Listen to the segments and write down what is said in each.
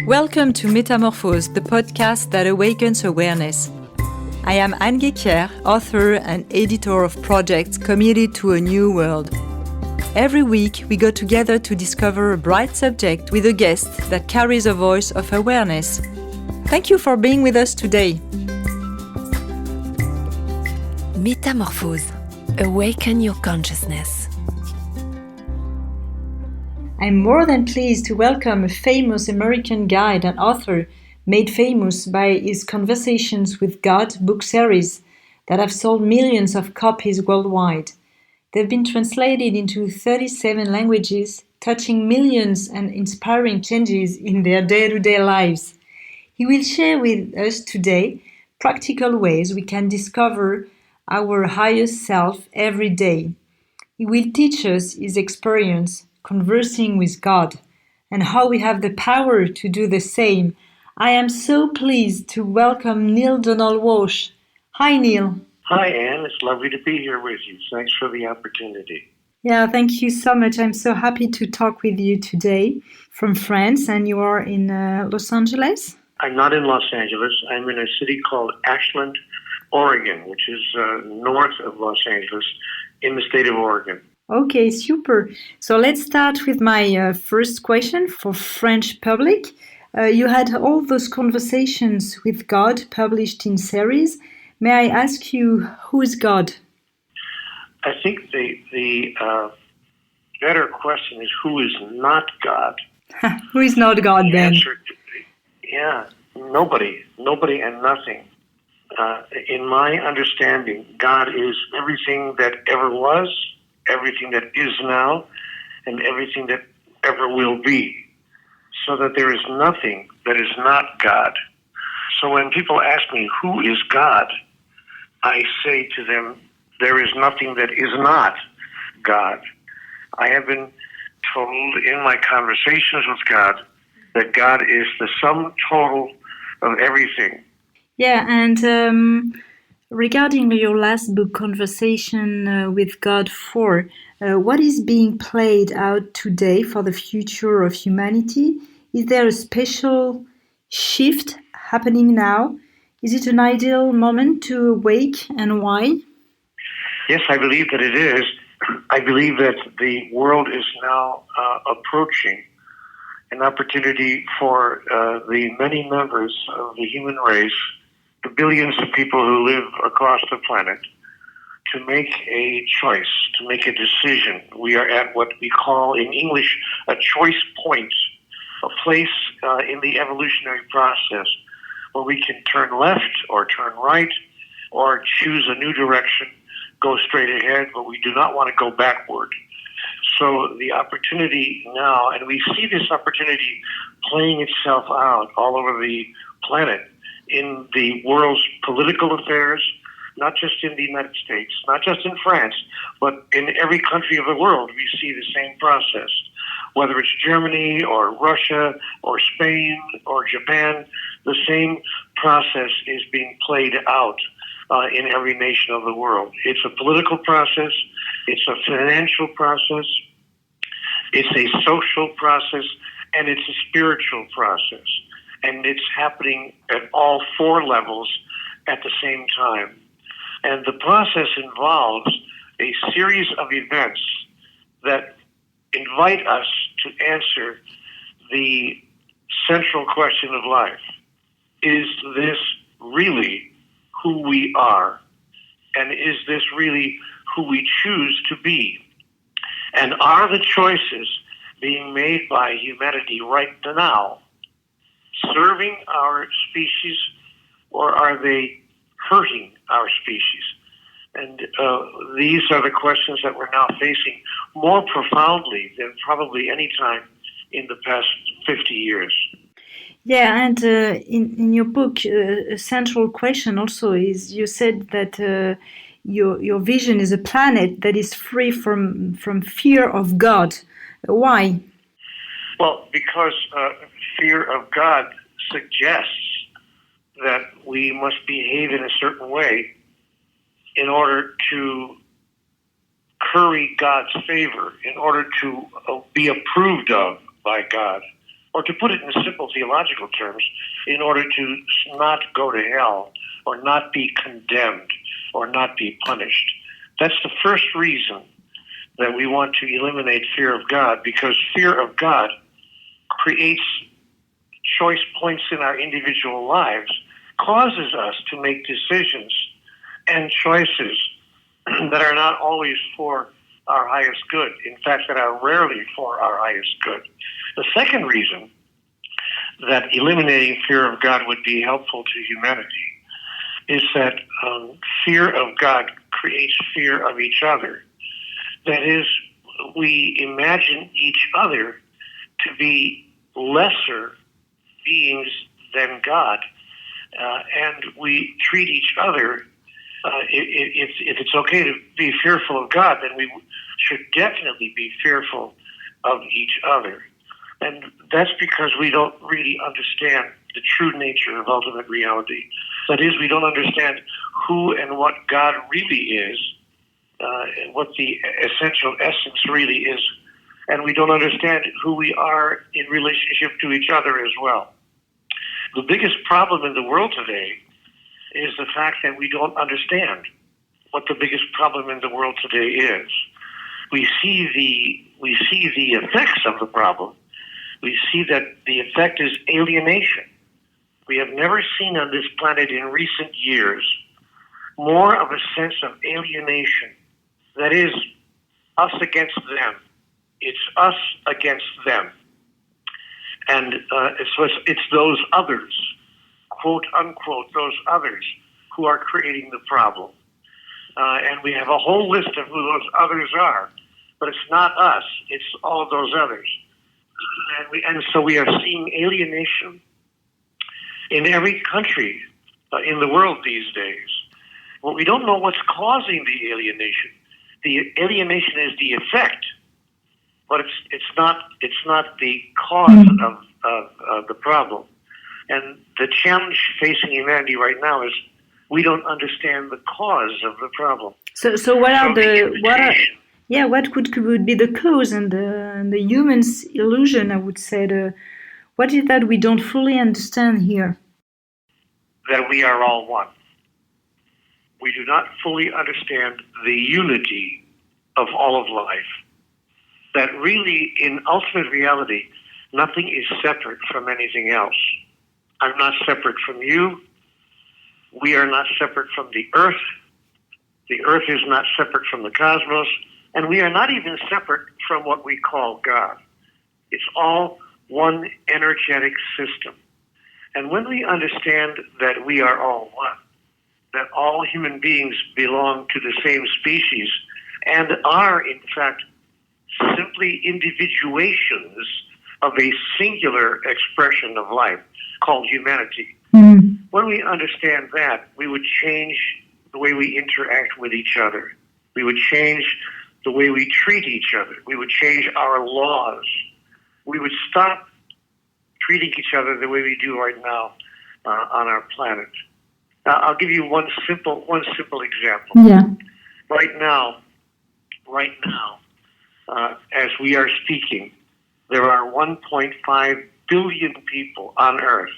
Welcome to Metamorphose, the podcast that awakens awareness. I am Anne Guéquière, author and editor of projects committed to a new world. Every week, we go together to discover a bright subject with a guest that carries a voice of awareness. Thank you for being with us today. Metamorphose. Awaken your consciousness. I'm more than pleased to welcome a famous American guide and author made famous by his Conversations with God book series that have sold millions of copies worldwide. They've been translated into 37 languages, touching millions and inspiring changes in their day-to-day lives. He will share with us today practical ways we can discover our highest self every day. He will teach us his experience conversing with God and how we have the power to do the same. I am so pleased to welcome Neale Donald Walsch. Hi, Neale. Hi, Anne. It's lovely to be here with you. Thanks for the opportunity. Yeah, thank you so much. I'm so happy to talk with you today from France, and you are in Los Angeles? I'm not in Los Angeles. I'm in a city called Ashland, Oregon, which is north of Los Angeles in the state of Oregon. Okay, super. So let's start with my first question for French public. You had all those conversations with God published in series. May I ask you, who is God? I think the better question is, who is not God? Who is not God the then? Answer, nobody and nothing. In my understanding, God is everything that ever was, everything that is now, and everything that ever will be. So that there is nothing that is not God. So when people ask me, who is God? I say to them, there is nothing that is not God. I have been told in my conversations with God that God is the sum total of everything. Yeah, and regarding your last book, Conversation with God 4, what is being played out today for the future of humanity? Is there a special shift happening now? Is it an ideal moment to awake, and why? Yes, I believe that it is. I believe that the world is now approaching an opportunity for the many members of the human race, the billions of people who live across the planet, to make a choice, to make a decision. We are at what we call in English a choice point, a place in the evolutionary process where we can turn left or turn right or choose a new direction, go straight ahead, but we do not want to go backward. So the opportunity now, and we see this opportunity playing itself out all over the planet in the world's political affairs, not just in the United States, not just in France, but in every country of the world, we see the same process. Whether it's Germany or Russia or Spain or Japan, the same process is being played out in every nation of the world. It's a political process, it's a financial process, it's a social process, and it's a spiritual process. And it's happening at all four levels at the same time. And the process involves a series of events that invite us to answer the central question of life. Is this really who we are? And is this really who we choose to be? And are the choices being made by humanity right now serving our species, or are they hurting our species? And these are the questions that we're now facing more profoundly than probably any time in the past 50 years. Yeah, and in your book, a central question also is, you said that your vision is a planet that is free from fear of God. Why? Well, because fear of God suggests that we must behave in a certain way in order to curry God's favor, in order to be approved of by God. Or to put it in simple theological terms, in order to not go to hell, or not be condemned, or not be punished. That's the first reason that we want to eliminate fear of God, because fear of God creates choice points in our individual lives, causes us to make decisions and choices that are not always for our highest good, in fact, that are rarely for our highest good. The second reason that eliminating fear of God would be helpful to humanity is that fear of God creates fear of each other. That is, we imagine each other to be lesser beings than God, and we treat each other, if it's okay to be fearful of God, then we should definitely be fearful of each other. And that's because we don't really understand the true nature of ultimate reality. That is, we don't understand who and what God really is, and what the essential essence really is. And we don't understand who we are in relationship to each other as well. The biggest problem in the world today is the fact that we don't understand what the biggest problem in the world today is. We see the effects of the problem. We see that the effect is alienation. We have never seen on this planet in recent years more of a sense of alienation. That is, us against them. It's us against them. And it's those others, quote unquote, those others who are creating the problem. And we have a whole list of who those others are. But it's not us, it's all of those others. And so we are seeing alienation in every country in the world these days. Well, we don't know what's causing the alienation. The alienation is the effect, but it's not the cause of the problem. And the challenge facing humanity right now is we don't understand the cause of the problem. So what could be the cause and the human's illusion? I would say what is that we don't fully understand here? That we are all one. We do not fully understand the unity of all of life. That really, in ultimate reality, nothing is separate from anything else. I'm not separate from you. We are not separate from the earth. The earth is not separate from the cosmos. And we are not even separate from what we call God. It's all one energetic system. And when we understand that we are all one, that all human beings belong to the same species and are, in fact, simply individuations of a singular expression of life called humanity. Mm. When we understand that, we would change the way we interact with each other. We would change the way we treat each other. We would change our laws. We would stop treating each other the way we do right now on our planet. I'll give you one simple example. Yeah. Right now, as we are speaking, there are 1.5 billion people on Earth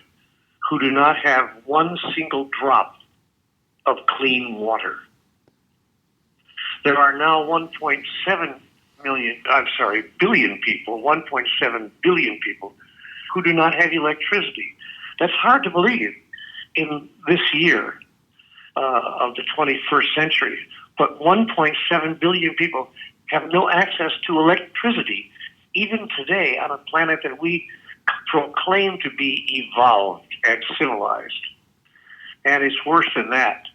who do not have one single drop of clean water. There are now 1.7 billion people, 1.7 billion people who do not have electricity. That's hard to believe in this year of the 21st century. But 1.7 billion people have no access to electricity, even today on a planet that we proclaim to be evolved and civilized. And it's worse than that.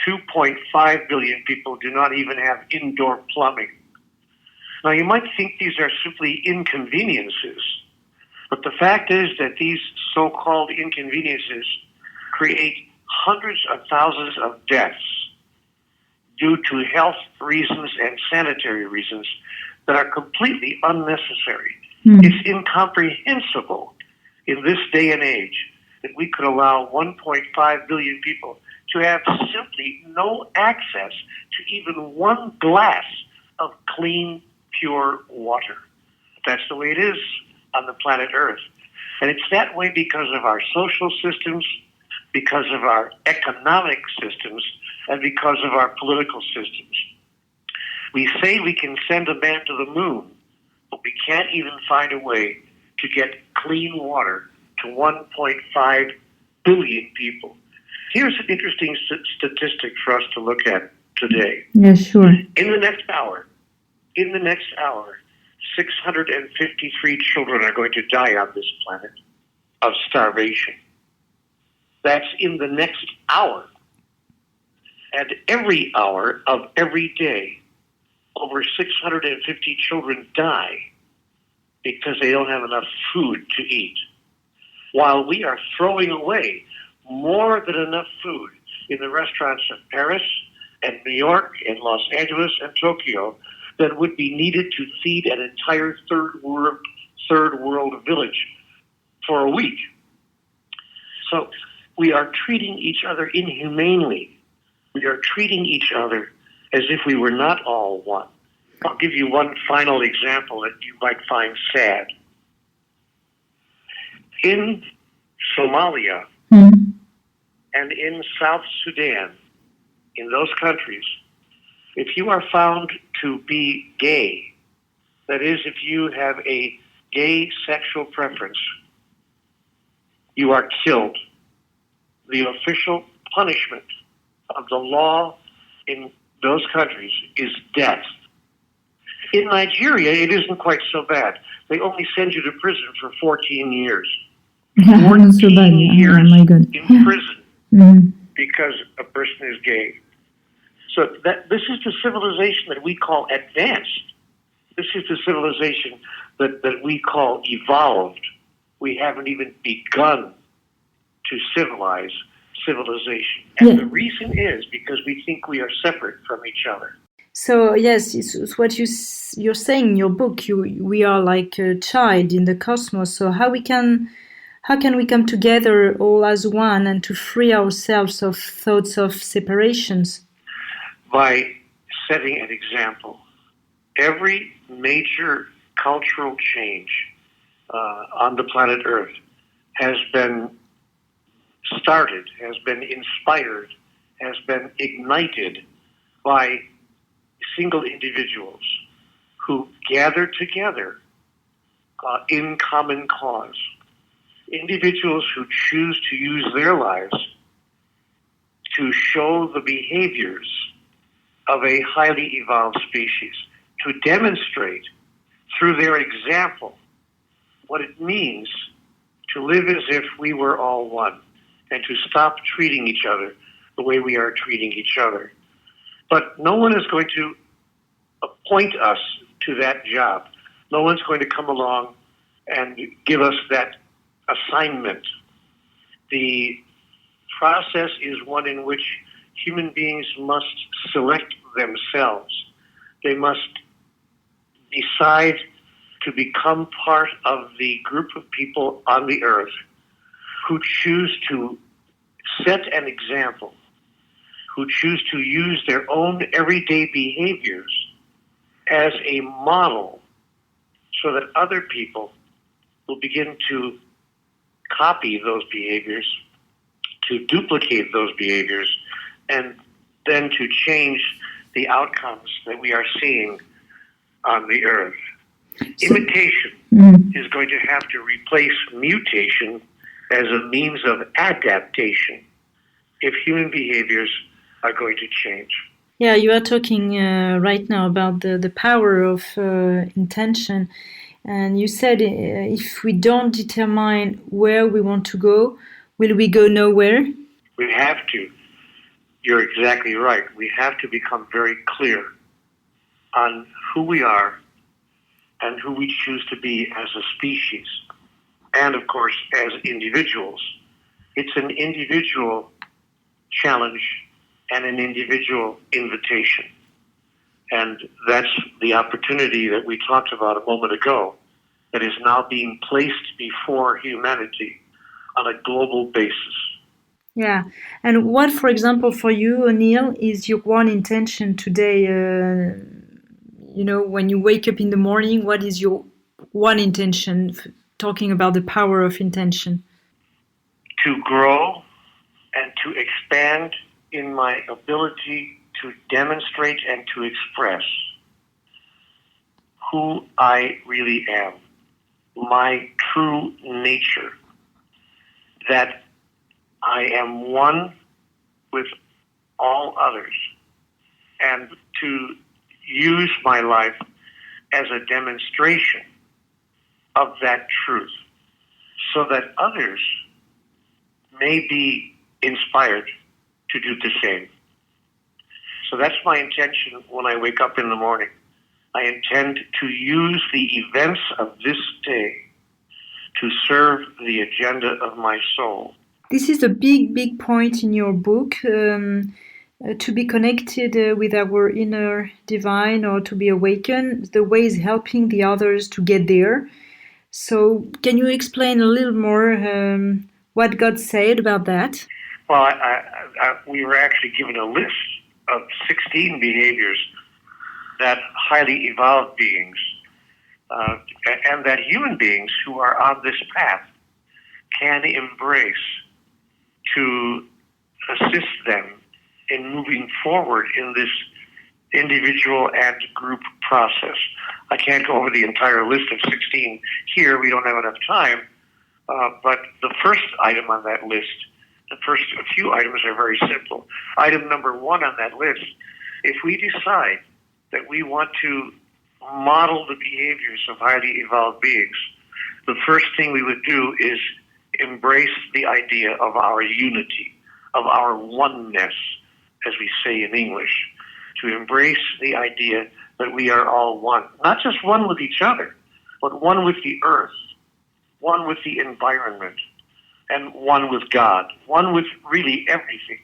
2.5 billion people do not even have indoor plumbing. Now, you might think these are simply inconveniences, but the fact is that these so-called inconveniences create hundreds of thousands of deaths due to health reasons and sanitary reasons that are completely unnecessary. Mm. It's incomprehensible in this day and age that we could allow 1.5 billion people to have simply no access to even one glass of clean, pure water. That's the way it is on the planet Earth. And it's that way because of our social systems, because of our economic systems, and because of our political systems. We say we can send a man to the moon, but we can't even find a way to get clean water to 1.5 billion people. Here's an interesting statistic for us to look at today. Yeah, sure. In the next hour, 653 children are going to die on this planet of starvation. That's in the next hour. And every hour of every day, over 650 children die because they don't have enough food to eat. While we are throwing away more than enough food in the restaurants of Paris and New York and Los Angeles and Tokyo that would be needed to feed an entire third world village for a week. So we are treating each other inhumanely. We are treating each other as if we were not all one. I'll give you one final example that you might find sad. In Somalia and in South Sudan, in those countries, if you are found to be gay, that is, if you have a gay sexual preference, you are killed. The official punishment of the law in those countries is death. In Nigeria, it isn't quite so bad. They only send you to prison for 14 years. 14 so bad. years my God. in prison because a person is gay. So this is the civilization that we call advanced. This is the civilization that we call evolved. We haven't even begun to civilize civilization. And the reason is because we think we are separate from each other. So yes, it's what you're saying in your book. We are like a child in the cosmos. So how can we come together all as one and to free ourselves of thoughts of separations? By setting an example. Every major cultural change on the planet Earth has been started, has been inspired, has been ignited by single individuals who gather together in common cause. Individuals who choose to use their lives to show the behaviors of a highly evolved species, to demonstrate through their example what it means to live as if we were all one and to stop treating each other the way we are treating each other. But no one is going to appoint us to that job. No one's going to come along and give us that assignment. The process is one in which human beings must select themselves. They must decide to become part of the group of people on the earth who choose to set an example, who choose to use their own everyday behaviors as a model so that other people will begin to copy those behaviors, to duplicate those behaviors, and then to change the outcomes that we are seeing on the earth. Imitation is going to have to replace mutation as a means of adaptation if human behaviors are going to change. Yeah, you are talking right now about the power of intention. And you said if we don't determine where we want to go, will we go nowhere? We have to. You're exactly right. We have to become very clear on who we are and who we choose to be as a species. And, of course, as individuals. It's an individual challenge and an individual invitation. And that's the opportunity that we talked about a moment ago that is now being placed before humanity on a global basis. Yeah. And what, for example, for you, Neale, is your one intention today? When you wake up in the morning, what is your one intention talking about the power of intention. To grow and to expand in my ability to demonstrate and to express who I really am, my true nature, that I am one with all others, and to use my life as a demonstration of that truth so that others may be inspired to do the same. So that's my intention when I wake up in the morning. I intend to use the events of this day to serve the agenda of my soul. This is a big point in your book, to be connected with our inner divine or to be awakened. The way is helping the others to get there. So can you explain a little more what God said about that? Well, we were actually given a list of 16 behaviors that highly evolved beings and that human beings who are on this path can embrace to assist them in moving forward in this individual and group process. I can't go over the entire list of 16 here. We don't have enough time. But the first item on that list, the first few items are very simple. Item number 1 on that list, if we decide that we want to model the behaviors of highly evolved beings, the first thing we would do is embrace the idea of our unity, of our oneness, as we say in English, to embrace the idea that we are all one, not just one with each other, but one with the earth, one with the environment, and one with God, one with really everything,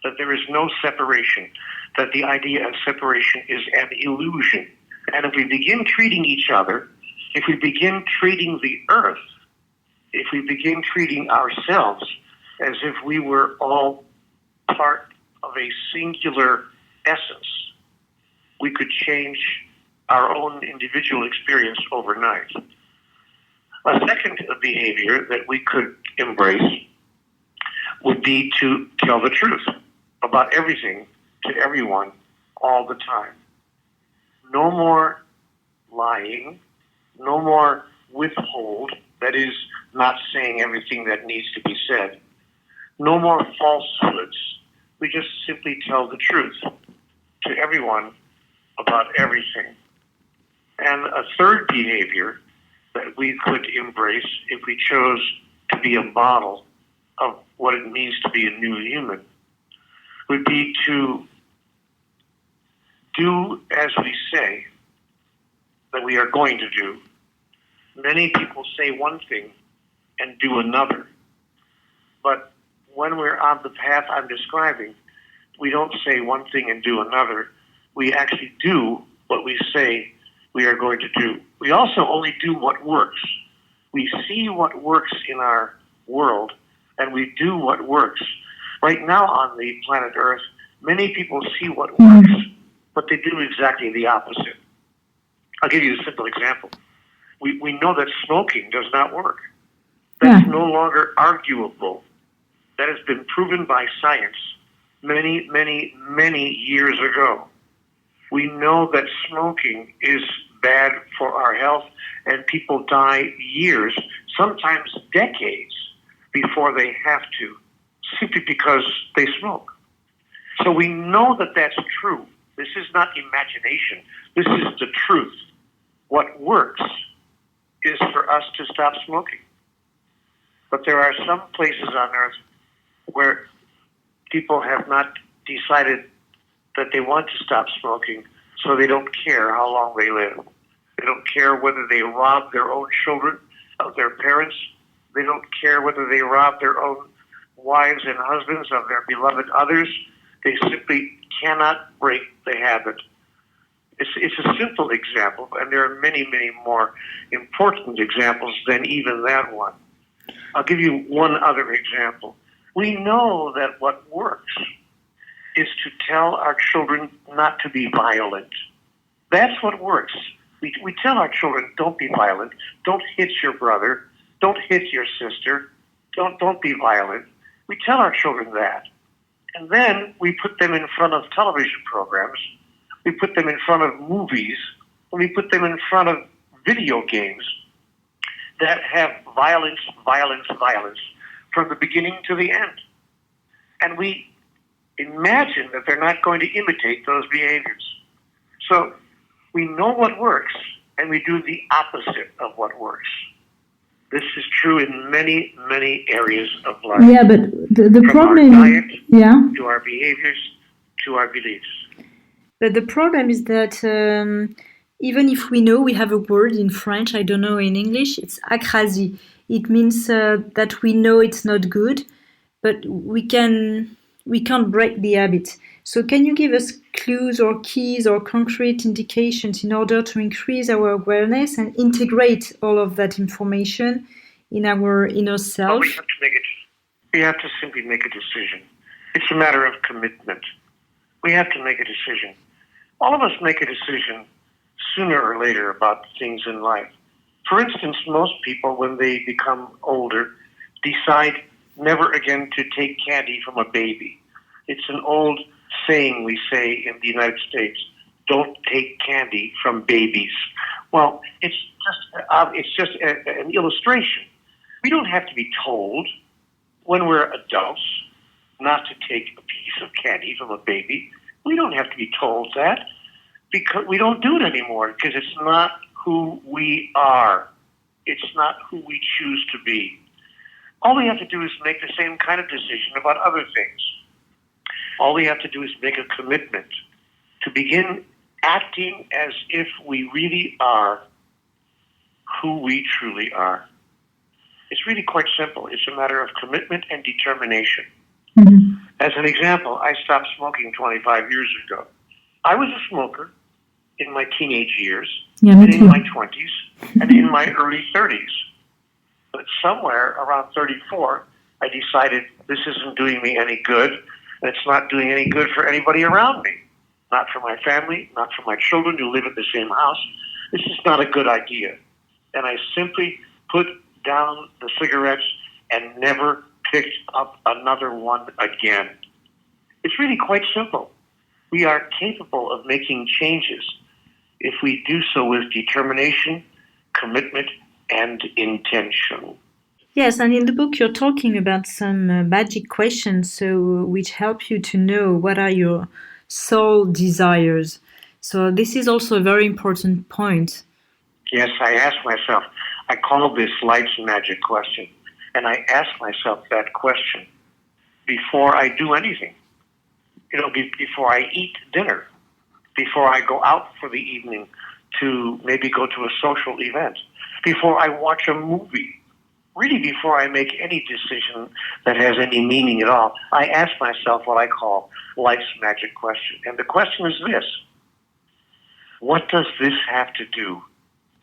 that there is no separation, that the idea of separation is an illusion. And if we begin treating each other, if we begin treating the earth, if we begin treating ourselves as if we were all part of a singular essence, we could change our own individual experience overnight. A second behavior that we could embrace would be to tell the truth about everything to everyone all the time. No more lying, no more withhold, that is, not saying everything that needs to be said. No more falsehoods. We just simply tell the truth to everyone about everything. And a third behavior that we could embrace if we chose to be a model of what it means to be a new human would be to do as we say that we are going to do. Many people say one thing and do another. But when we're on the path I'm describing, we don't say one thing and do another. We actually do what we say we are going to do. We also only do what works. We see what works in our world, and we do what works. Right now on the planet Earth, many people see what works, but they do exactly the opposite. I'll give you a simple example. We know that smoking does not work. That's no longer arguable. That has been proven by science many, many, many years ago. We know that smoking is bad for our health, and people die years, sometimes decades, before they have to, simply because they smoke. So we know that that's true. This is not imagination. This is the truth. What works is for us to stop smoking. But there are some places on earth where people have not decided that they want to stop smoking, so they don't care how long they live. They don't care whether they rob their own children of their parents. They don't care whether they rob their own wives and husbands of their beloved others. They simply cannot break the habit. It's a simple example, and there are many, many more important examples than even that one. I'll give you one other example. We know that what works is to tell our children not to be violent. That's what works. We tell our children, don't be violent, don't hit your brother, don't hit your sister, don't be violent. We tell our children that. And then we put them in front of television programs, we put them in front of movies, and we put them in front of video games that have violence, violence, violence from the beginning to the end. And we imagine that they're not going to imitate those behaviors. So we know what works, and we do the opposite of what works. This is true in many, many areas of life. Yeah, but the problem, our diet, yeah, to our behaviors, to our beliefs. But the problem is that even if we know, we have a word in French, I don't know in English, it's akrasi. It means that we know it's not good, but we can't break the habit. So can you give us clues or keys or concrete indications in order to increase our awareness and integrate all of that information in our inner self? Well, we have to simply make a decision. It's a matter of commitment. We have to make a decision. All of us make a decision sooner or later about things in life. For instance, most people, when they become older, decide never again to take candy from a baby. It's an old saying we say in the United States, don't take candy from babies. Well, it's just an illustration. We don't have to be told when we're adults not to take a piece of candy from a baby. We don't have to be told that because we don't do it anymore because it's not who we are. It's not who we choose to be. All we have to do is make the same kind of decision about other things. All we have to do is make a commitment to begin acting as if we really are who we truly are. It's really quite simple. It's a matter of commitment and determination. Mm-hmm. As an example, I stopped smoking 25 years ago. I was a smoker in my teenage years, and in my 20s, and in my early 30s. But somewhere around 34, I decided this isn't doing me any good, and it's not doing any good for anybody around me. Not for my family, not for my children who live in the same house. This is not a good idea. And I simply put down the cigarettes and never picked up another one again. It's really quite simple. We are capable of making changes if we do so with determination, commitment, and intention. Yes, and in the book you're talking about some magic questions which help you to know what are your soul desires. So this is also a very important point. Yes, I ask myself, I call this life's magic question. And I ask myself that question before I do anything. Before I eat dinner, before I go out for the evening to maybe go to a social event, before I watch a movie, really before I make any decision that has any meaning at all, I ask myself what I call life's magic question. And the question is this: what does this have to do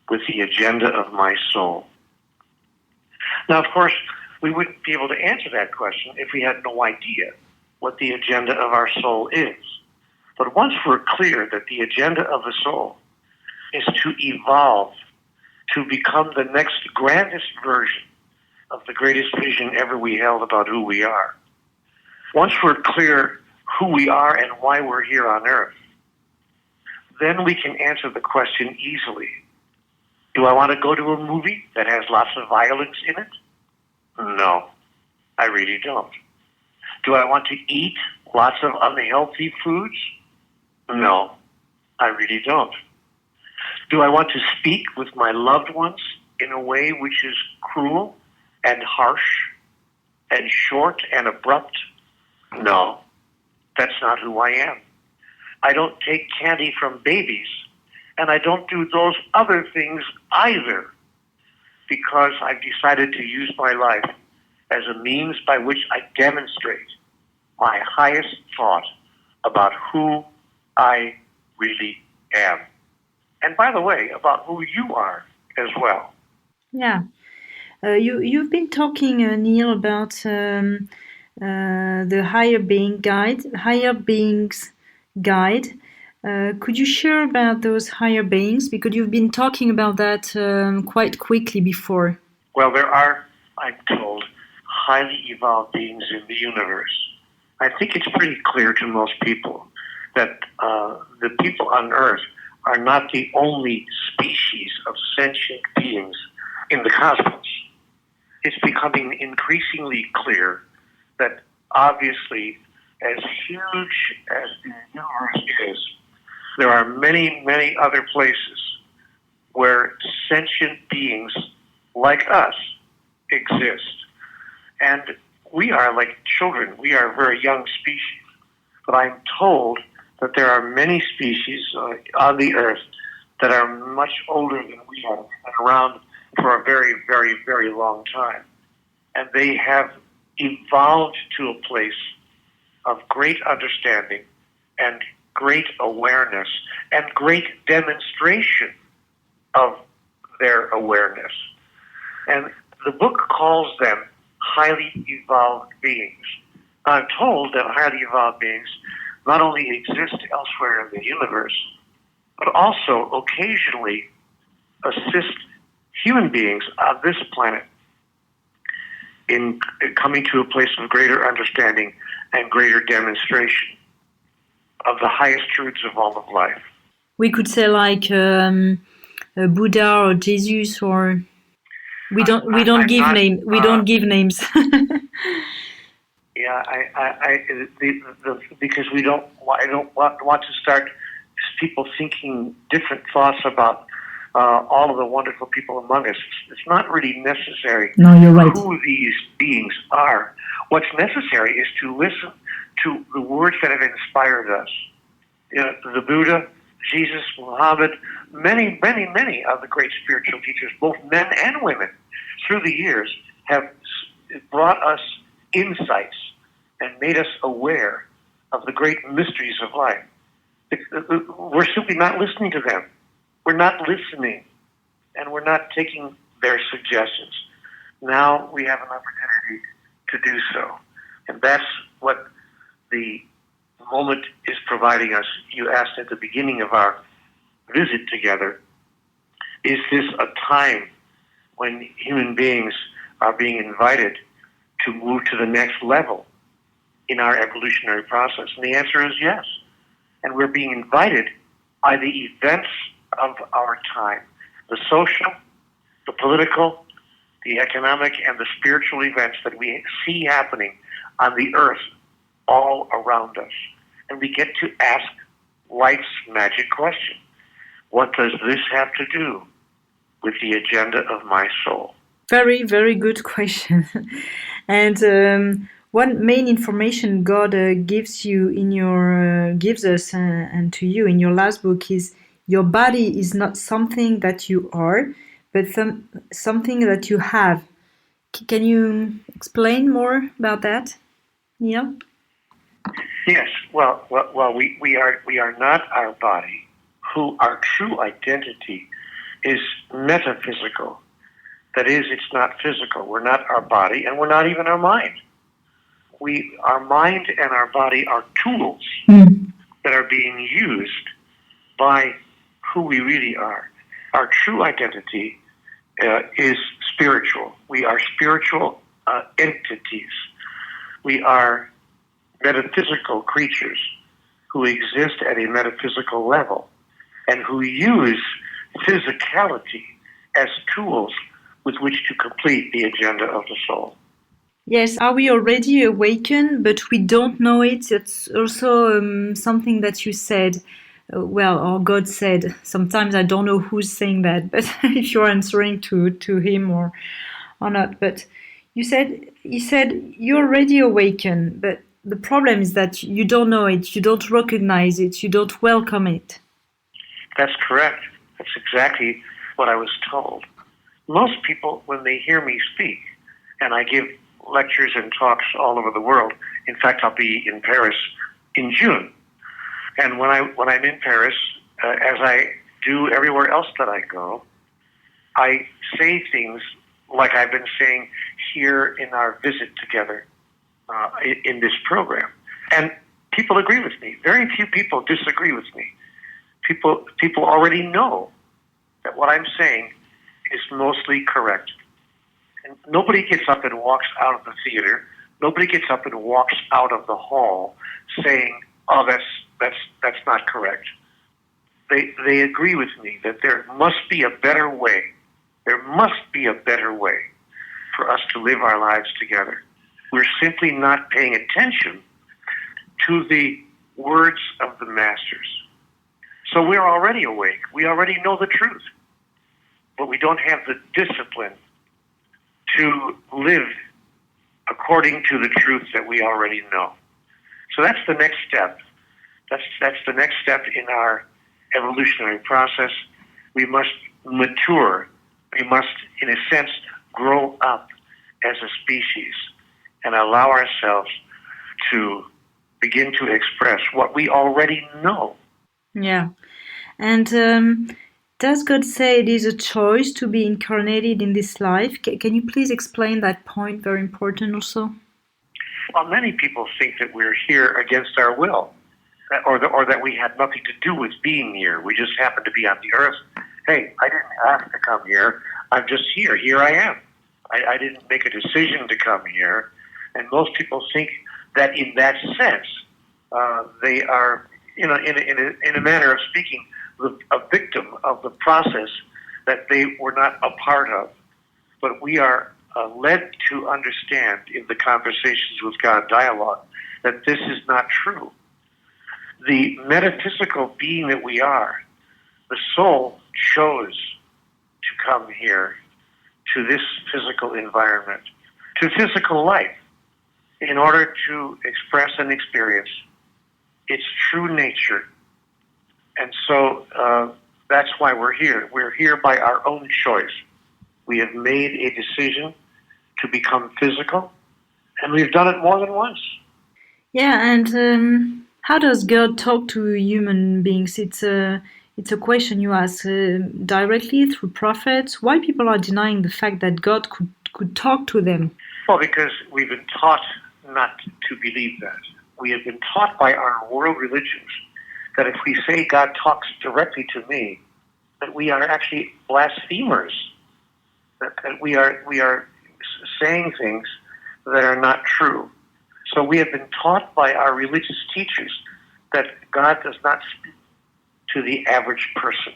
with the agenda of my soul? Now, of course, we wouldn't be able to answer that question if we had no idea what the agenda of our soul is. But once we're clear that the agenda of the soul is to evolve, to become the next grandest version of the greatest vision ever we held about who we are, once we're clear who we are and why we're here on earth, then we can answer the question easily. Do I want to go to a movie that has lots of violence in it? No, I really don't. Do I want to eat lots of unhealthy foods? No, I really don't. Do I want to speak with my loved ones in a way which is cruel and harsh and short and abrupt? No, that's not who I am. I don't take candy from babies, and I don't do those other things either, because I've decided to use my life as a means by which I demonstrate my highest thought about who I really am. And by the way, about who you are as well. Yeah. You've been talking, Neale, about the higher beings guide. Could you share about those higher beings? Because you've been talking about that quite quickly before. Well, there are, I'm told, highly evolved beings in the universe. I think it's pretty clear to most people that the people on Earth are not the only species of sentient beings in the cosmos. It's becoming increasingly clear that obviously, as huge as the universe is, there are many, many other places where sentient beings like us exist. And we are like children. We are a very young species. But I'm told that there are many species on the Earth that are much older than we are and around for a very, very, very long time. And they have evolved to a place of great understanding and great awareness and great demonstration of their awareness. And the book calls them highly evolved beings. I'm told that highly evolved beings not only exist elsewhere in the universe, but also occasionally assist human beings on this planet in coming to a place of greater understanding and greater demonstration of the highest truths of all of life. We could say like Buddha or Jesus, or we don't give names. Yeah, because I don't want to start people thinking different thoughts about all of the wonderful people among us. It's not really necessary. No, you're right. Who these beings are. What's necessary is to listen to the words that have inspired us. You know, the Buddha, Jesus, Muhammad, many, many, many of the great spiritual teachers, both men and women, through the years have brought us insights and made us aware of the great mysteries of life. We're simply not listening to them. We're not listening, and we're not taking their suggestions. Now we have an opportunity to do so. And that's what the moment is providing us. You asked at the beginning of our visit together, is this a time when human beings are being invited to move to the next level in our evolutionary process? And the answer is yes. And we're being invited by the events of our time, the social, the political, the economic, and the spiritual events that we see happening on the earth all around us. And we get to ask life's magic question. What does this have to do with the agenda of my soul? Very, very good question. And one main information God gives you in your gives us and to you in your last book is your body is not something that you are, but something that you have. Can you explain more about that, Neale? Yes. Well, we are not our body. Our true identity is metaphysical. That is, it's not physical. We're not our body, and we're not even our mind. Our mind and our body are tools that are being used by who we really are. Our true identity is spiritual. We are spiritual entities. We are metaphysical creatures who exist at a metaphysical level and who use physicality as tools with which to complete the agenda of the soul. Yes, are we already awakened, but we don't know it? It's also something that you said, or God said. Sometimes I don't know who's saying that, but if you're answering to him or not. But he said you're already awakened, but the problem is that you don't know it, you don't recognize it, you don't welcome it. That's correct. That's exactly what I was told. Most people, when they hear me speak, and I give lectures and talks all over the world. In fact, I'll be in Paris in June. And when I'm in Paris, as I do everywhere else that I go, I say things like I've been saying here in our visit together in this program. And people agree with me. Very few people disagree with me. People already know that what I'm saying is mostly correct. And nobody gets up and walks out of the theater. Nobody gets up and walks out of the hall saying, "Oh, that's not correct." They agree with me that there must be a better way. There must be a better way for us to live our lives together. We're simply not paying attention to the words of the masters. So we're already awake. We already know the truth. But we don't have the discipline to live according to the truth that we already know. So that's the next step. That's the next step in our evolutionary process. We must mature. We must, in a sense, grow up as a species and allow ourselves to begin to express what we already know. Yeah. And does God say it is a choice to be incarnated in this life? Can you please explain that point? Very important also. Well, many people think that we're here against our will, or that we had nothing to do with being here. We just happened to be on the earth. Hey, I didn't ask to come here. I'm just here. Here I am. I didn't make a decision to come here. And most people think that in that sense, they are, in a manner of speaking, a victim of the process that they were not a part of. But we are led to understand in the conversations with God dialogue that this is not true. The metaphysical being that we are, the soul chose to come here to this physical environment, to physical life, in order to express and experience its true nature. And so that's why we're here. We're here by our own choice. We have made a decision to become physical, and we've done it more than once. Yeah, and how does God talk to human beings? It's a question you ask directly through prophets. Why people are denying the fact that God could talk to them? Well, because we've been taught not to believe that. We have been taught by our world religions that if we say God talks directly to me, that we are actually blasphemers. That we are saying things that are not true. So we have been taught by our religious teachers that God does not speak to the average person.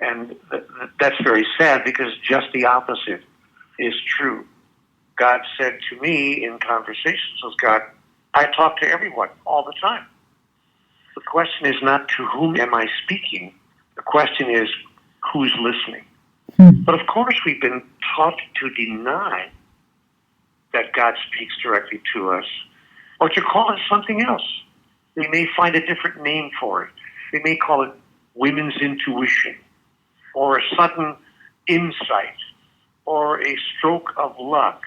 And that's very sad, because just the opposite is true. God said to me in conversations with God, I talk to everyone all the time. The question is not to whom am I speaking. The question is who's listening. But of course we've been taught to deny that God speaks directly to us, or to call it something else. We may find a different name for it. We may call it women's intuition, or a sudden insight, or a stroke of luck,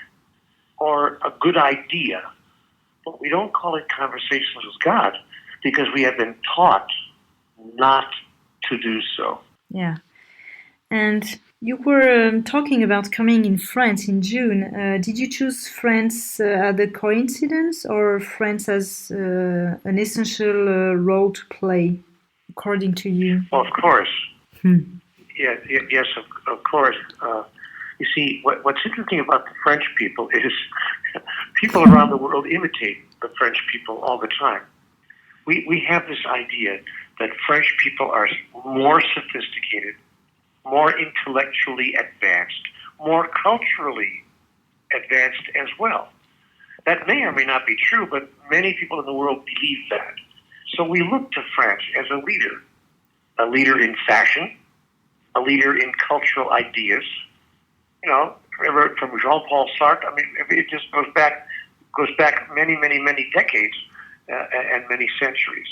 or a good idea. But we don't call it conversations with God, because we have been taught not to do so. Yeah. And you were talking about coming in France in June. Did you choose France as a coincidence, or France as an essential role to play, according to you? Well, of course. Yes, of course. You see, what's interesting about the French people is people around the world imitate the French people all the time. We have this idea that French people are more sophisticated, more intellectually advanced, more culturally advanced as well. That may or may not be true, but many people in the world believe that. So we look to France as a leader in fashion, a leader in cultural ideas. You know, from Jean-Paul Sartre, I mean, it just goes back many, many, many decades and many centuries.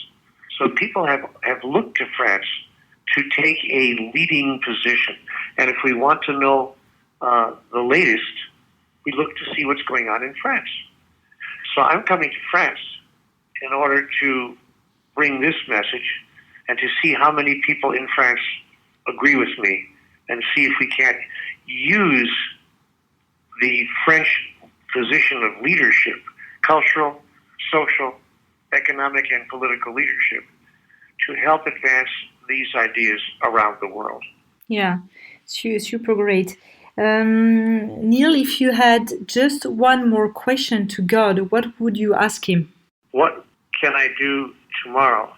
So people have looked to France to take a leading position. And if we want to know the latest, we look to see what's going on in France. So I'm coming to France in order to bring this message and to see how many people in France agree with me, and see if we can't use the French position of leadership, cultural, social, economic, and political leadership, to help advance these ideas around the world. Yeah, super great. Neale, if you had just one more question to God, what would you ask him? What can I do tomorrow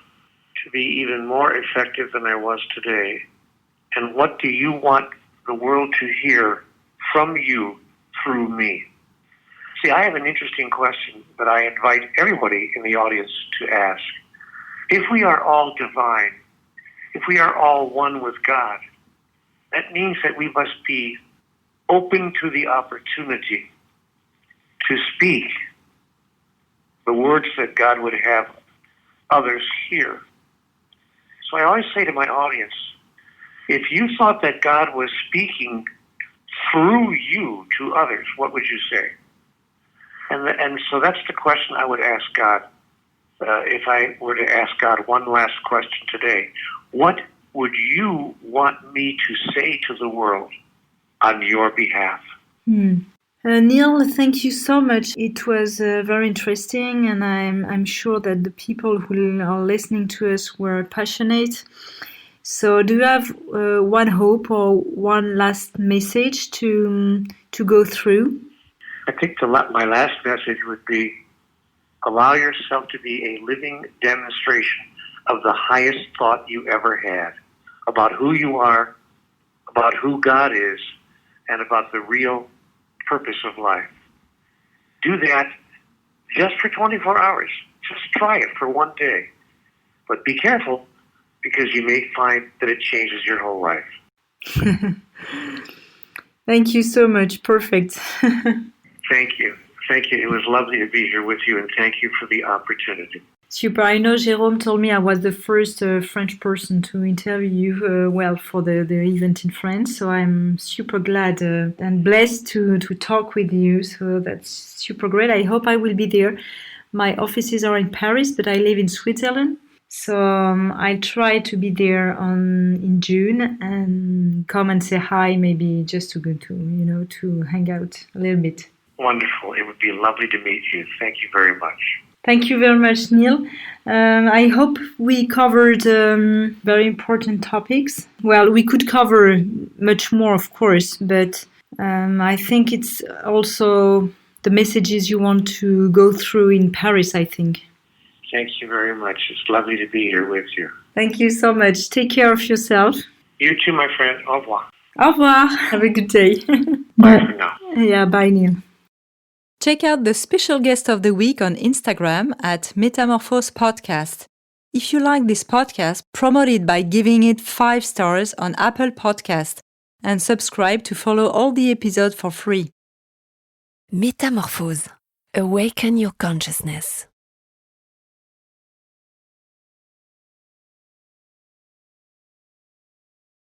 to be even more effective than I was today? And what do you want the world to hear from you through me? See, I have an interesting question that I invite everybody in the audience to ask. If we are all divine, if we are all one with God, that means that we must be open to the opportunity to speak the words that God would have others hear. So I always say to my audience, if you thought that God was speaking through you to others, what would you say? And so that's the question I would ask God. If I were to ask God one last question today, what would you want me to say to the world on your behalf? Neale, thank you so much. It was very interesting, and I'm sure that the people who are listening to us were passionate. So, do you have one hope or one last message to go through? I think my last message would be, allow yourself to be a living demonstration of the highest thought you ever had about who you are, about who God is, and about the real purpose of life. Do that just for 24 hours. Just try it for one day. But be careful, because you may find that it changes your whole life. Thank you so much. Perfect. Thank you. Thank you. It was lovely to be here with you, and thank you for the opportunity. Super. I know Jérôme told me I was the first French person to interview you, for the event in France. So I'm super glad and blessed to talk with you. So that's super great. I hope I will be there. My offices are in Paris, but I live in Switzerland. So I try to be there in June and come and say hi, maybe just to go to hang out a little bit. Wonderful. It would be lovely to meet you. Thank you very much. Thank you very much, Neale. I hope we covered very important topics. Well, we could cover much more, of course, but I think it's also the messages you want to go through in Paris, I think. Thank you very much. It's lovely to be here with you. Thank you so much. Take care of yourself. You too, my friend. Au revoir. Au revoir. Have a good day. Bye for now. Yeah, bye, Neale. Check out the special guest of the week on Instagram at Metamorphose Podcast. If you like this podcast, promote it by giving it 5 stars on Apple Podcast and subscribe to follow all the episodes for free. Metamorphose. Awaken your consciousness.